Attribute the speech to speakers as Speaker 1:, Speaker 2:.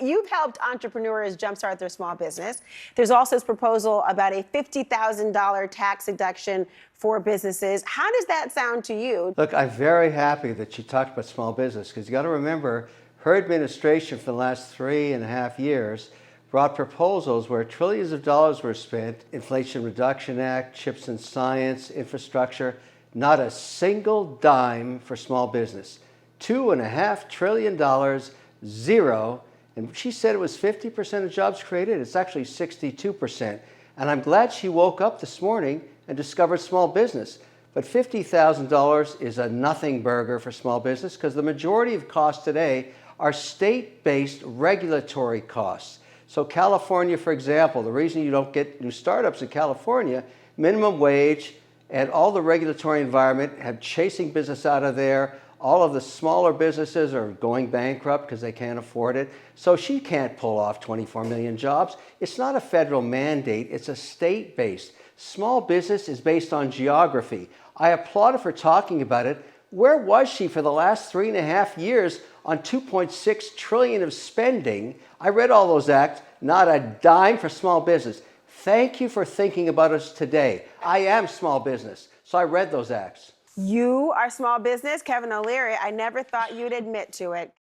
Speaker 1: you've helped entrepreneurs jumpstart their small business. There's also this proposal about a $50,000 tax deduction for businesses. How does that sound to you?
Speaker 2: Look, I'm very happy that she talked about small business, because you got to remember, her administration for the last 3.5 years brought proposals where trillions of dollars were spent: Inflation Reduction Act, CHIPS and Science, infrastructure. Not a single dime for small business. $2.5 trillion, zero. And she said it was 50% of jobs created. It's actually 62%. And I'm glad she woke up this morning and discovered small business. But $50,000 is a nothing burger for small business, because the majority of costs today are state-based regulatory costs. So California, for example, the reason you don't get new startups in California, minimum wage and all the regulatory environment have chasing business out of there. All of the smaller businesses are going bankrupt because they can't afford it. So she can't pull off 24 million jobs. It's not a federal mandate, it's a state-based. Small business is based on geography. I applaud her for talking about it. Where was she for the last 3.5 years on $2.6 trillion of spending? I read all those acts, not a dime for small business. Thank you for thinking about us today. I am small business, so I read those acts.
Speaker 1: You are small business? Kevin O'Leary, I never thought you'd admit to it.